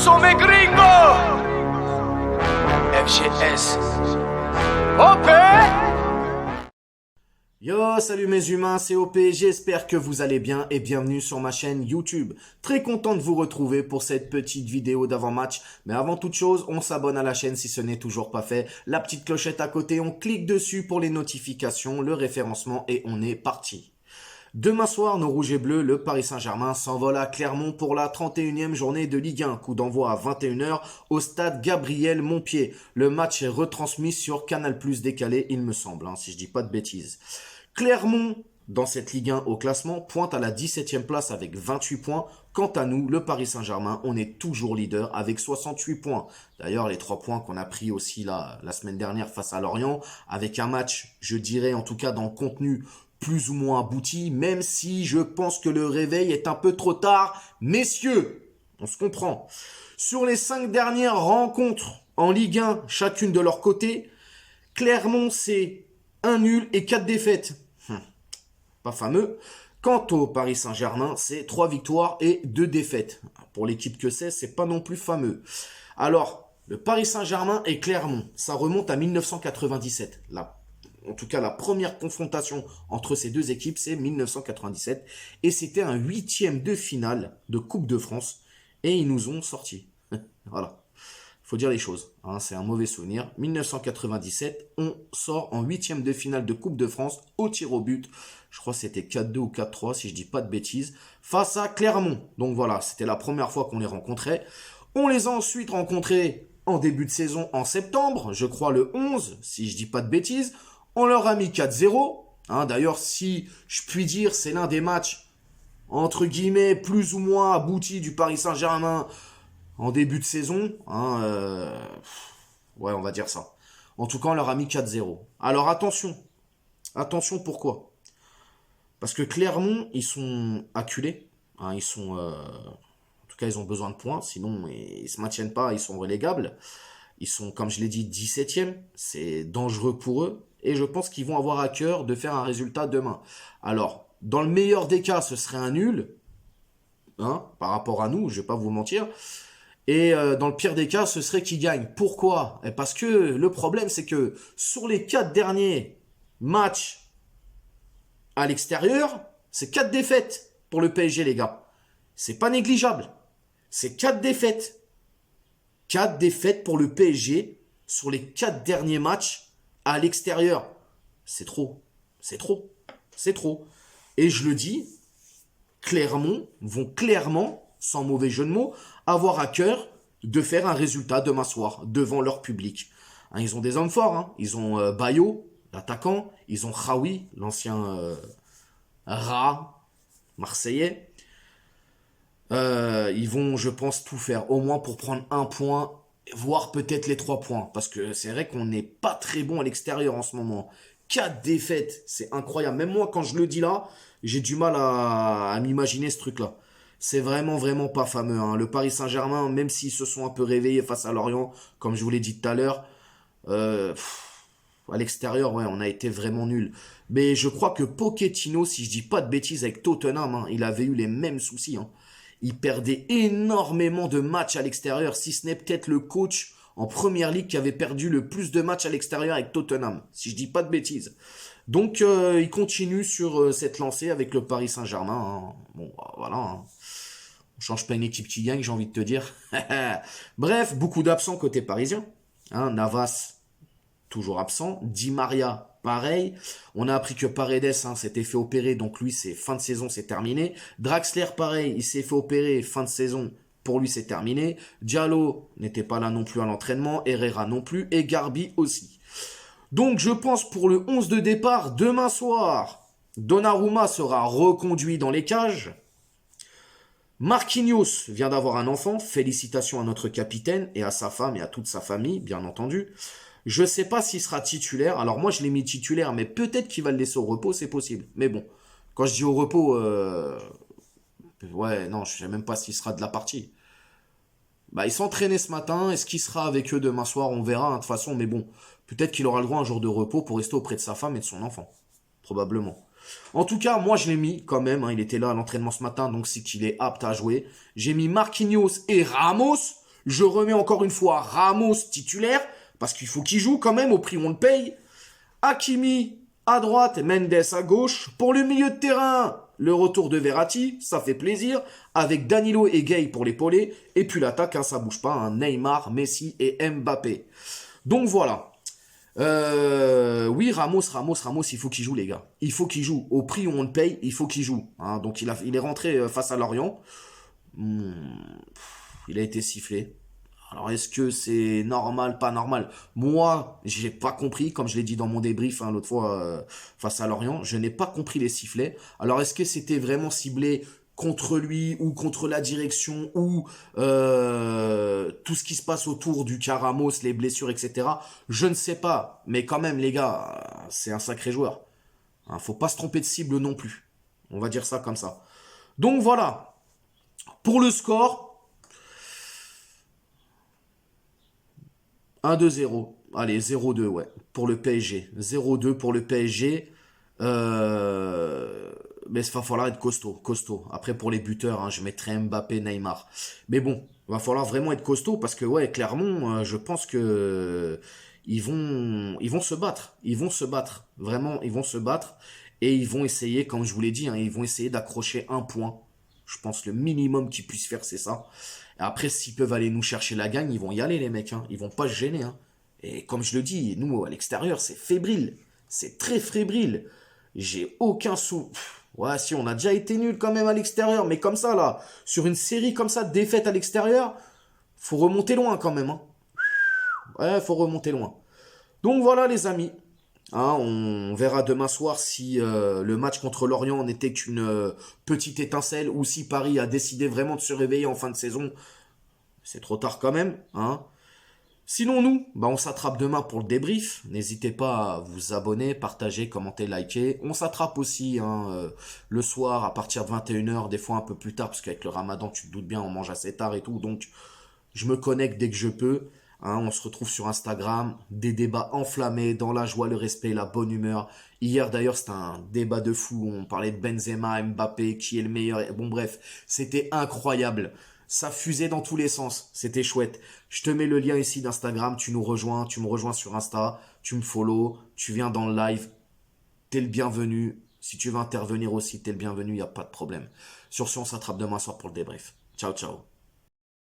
sont mes gringos. FGS. OP. Yo, salut mes humains, c'est OP, j'espère que vous allez bien et bienvenue sur ma chaîne YouTube. Très content de vous retrouver pour cette petite vidéo d'avant-match. Mais avant toute chose, on s'abonne à la chaîne si ce n'est toujours pas fait. La petite clochette à côté, on clique dessus pour les notifications, le référencement et on est parti. Demain soir, nos rouges et bleus, le Paris Saint-Germain s'envole à Clermont pour la 31e journée de Ligue 1. Coup d'envoi à 21h au stade Gabriel Montpied. Le match est retransmis sur Canal+ décalé, il me semble, si je dis pas de bêtises. Clermont, dans cette Ligue 1 au classement, pointe à la 17e place avec 28 points. Quant à nous, le Paris Saint-Germain, on est toujours leader avec 68 points. D'ailleurs, les 3 points qu'on a pris aussi la semaine dernière face à Lorient, avec un match, je dirais en tout cas dans le contenu, plus ou moins abouti, même si je pense que le réveil est un peu trop tard. Messieurs, on se comprend. Sur les 5 dernières rencontres en Ligue 1, chacune de leur côté, Clermont, c'est 1 nul et 4 défaites. Pas fameux. Quant au Paris Saint-Germain, c'est 3 victoires et 2 défaites. Pour l'équipe que c'est pas non plus fameux. Alors, le Paris Saint-Germain et Clermont, ça remonte à 1997. En tout cas, la première confrontation entre ces deux équipes, c'est 1997. Et c'était un 8e de finale de Coupe de France. Et ils nous ont sortis. Voilà. Faut dire les choses. C'est un mauvais souvenir. 1997, on sort en 8e de finale de Coupe de France au tir au but. Je crois que c'était 4-2 ou 4-3, si je dis pas de bêtises. Face à Clermont. Donc voilà, c'était la première fois qu'on les rencontrait. On les a ensuite rencontrés en début de saison en septembre. Je crois le 11, si je dis pas de bêtises. On leur a mis 4-0. D'ailleurs, si je puis dire, c'est l'un des matchs, entre guillemets, plus ou moins aboutis du Paris Saint-Germain en début de saison. Ouais, on va dire ça. En tout cas, on leur a mis 4-0. Alors, attention. Attention, pourquoi ? Parce que Clermont, ils sont acculés. En tout cas, ils ont besoin de points. Sinon, ils ne se maintiennent pas. Ils sont relégables. Ils sont, comme je l'ai dit, 17e. C'est dangereux pour eux. Et je pense qu'ils vont avoir à cœur de faire un résultat demain. Alors, dans le meilleur des cas, ce serait un nul. Par rapport à nous, je ne vais pas vous mentir. Et dans le pire des cas, ce serait qu'ils gagnent. Pourquoi ? Parce que le problème, c'est que sur les 4 derniers matchs à l'extérieur, c'est 4 défaites pour le PSG, les gars. C'est pas négligeable. C'est 4 défaites. 4 défaites pour le PSG sur les 4 derniers matchs à l'extérieur. C'est trop. C'est trop. C'est trop. Et je le dis, Clermont vont clairement, sans mauvais jeu de mots, avoir à cœur de faire un résultat demain soir devant leur public. Ils ont des hommes forts. Ils ont Bayo, l'attaquant. Ils ont Khaoui, l'ancien rat marseillais. Ils vont, je pense, tout faire, au moins pour prendre 1 point, voire peut-être les 3 points. Parce que c'est vrai qu'on n'est pas très bon à l'extérieur en ce moment. 4 défaites, c'est incroyable. Même moi, quand je le dis là, j'ai du mal à m'imaginer ce truc-là. C'est vraiment, vraiment pas fameux. Le Paris Saint-Germain, même s'ils se sont un peu réveillés face à Lorient, comme je vous l'ai dit tout à l'heure, à l'extérieur, ouais, on a été vraiment nuls. Mais je crois que Pochettino, si je dis pas de bêtises, avec Tottenham, il avait eu les mêmes soucis. Il perdait énormément de matchs à l'extérieur, si ce n'est peut-être le coach en première ligue qui avait perdu le plus de matchs à l'extérieur avec Tottenham, si je dis pas de bêtises. Donc, il continue sur cette lancée avec le Paris Saint-Germain. Bon, voilà. On change pas une équipe qui gagne, j'ai envie de te dire. Bref, beaucoup d'absents côté parisien. Navas, toujours absent. Di Maria, pareil. On a appris que Paredes s'était fait opérer, donc lui, c'est fin de saison, c'est terminé. Draxler, pareil, il s'est fait opérer, fin de saison, pour lui, c'est terminé. Diallo n'était pas là non plus à l'entraînement. Herrera non plus. Et Garbi aussi. Donc, je pense pour le 11 de départ, demain soir, Donnarumma sera reconduit dans les cages. Marquinhos vient d'avoir un enfant. Félicitations à notre capitaine et à sa femme et à toute sa famille, bien entendu. Je ne sais pas s'il sera titulaire. Alors, moi, je l'ai mis titulaire, mais peut-être qu'il va le laisser au repos, c'est possible. Mais bon, quand je dis au repos... ouais, non, je ne sais même pas s'il sera de la partie. Il s'entraînait ce matin. Est-ce qu'il sera avec eux demain soir? On verra, de toute façon. Mais bon, peut-être qu'il aura le droit à un jour de repos pour rester auprès de sa femme et de son enfant. Probablement. En tout cas, moi, je l'ai mis quand même. Il était là à l'entraînement ce matin, donc c'est qu'il est apte à jouer. J'ai mis Marquinhos et Ramos. Je remets encore une fois Ramos titulaire, parce qu'il faut qu'il joue quand même, au prix où on le paye. Hakimi à droite, Mendes à gauche. Pour le milieu de terrain, le retour de Verratti, ça fait plaisir, avec Danilo et Gay pour l'épauler. Et puis l'attaque, hein, ça bouge pas, hein, Neymar, Messi et Mbappé. Donc voilà. Oui, Ramos, il faut qu'il joue, les gars. Il faut qu'il joue. Au prix où on le paye, il faut qu'il joue. Hein, donc il est rentré face à Lorient. Il a été sifflé. Alors, est-ce que c'est normal, pas normal? Moi, j'ai pas compris, comme je l'ai dit dans mon débrief hein, l'autre fois face à Lorient, je n'ai pas compris les sifflets. Alors, est-ce que c'était vraiment ciblé contre lui ou contre la direction ou tout ce qui se passe autour du cas Ramos, les blessures, etc. Je ne sais pas. Mais quand même, les gars, c'est un sacré joueur. Hein, faut pas se tromper de cible non plus. On va dire ça comme ça. Donc voilà. Pour le score, 1-2-0. Allez, 0-2, ouais. Pour le PSG. 0-2 pour le PSG. Mais il va falloir être costaud. Costaud. Après, pour les buteurs, hein, je mettrai Mbappé, Neymar. Mais bon, il va falloir vraiment être costaud parce que, ouais, Clermont, je pense que ils vont se battre. Ils vont se battre. Vraiment, ils vont se battre. Et ils vont essayer, comme je vous l'ai dit, hein, ils vont essayer d'accrocher un point. Je pense le minimum qu'ils puissent faire, c'est ça. Et après, s'ils peuvent aller nous chercher la gagne, ils vont y aller, les mecs. Hein. Ils vont pas se gêner. Hein. Et comme je le dis, nous, à l'extérieur, c'est fébrile. C'est très fébrile. J'ai aucun sou... Ouais, si, on a déjà été nul quand même à l'extérieur. Mais comme ça, là, sur une série comme ça, de défaites à l'extérieur, faut remonter loin quand même. Hein. Ouais, faut remonter loin. Donc voilà, les amis. Hein, on verra demain soir si le match contre Lorient n'était qu'une petite étincelle ou si Paris a décidé vraiment de se réveiller en fin de saison. C'est trop tard quand même. Hein. Sinon nous, bah on s'attrape demain pour le débrief. N'hésitez pas à vous abonner, partager, commenter, liker. On s'attrape aussi hein, le soir à partir de 21h, des fois un peu plus tard, parce qu'avec le ramadan, tu te doutes bien, on mange assez tard et tout. Donc je me connecte dès que je peux. Hein, on se retrouve sur Instagram, des débats enflammés, dans la joie, le respect, la bonne humeur. Hier d'ailleurs c'était un débat de fou, on parlait de Benzema, Mbappé, qui est le meilleur. Bon bref, c'était incroyable. Ça fusait dans tous les sens, c'était chouette. Je te mets le lien ici d'Instagram, tu nous rejoins, tu me rejoins sur Insta, tu me follow, tu viens dans le live, t'es le bienvenu. Si tu veux intervenir aussi, t'es le bienvenu, il n'y a pas de problème. Sur ce, on s'attrape demain soir pour le débrief. Ciao, ciao.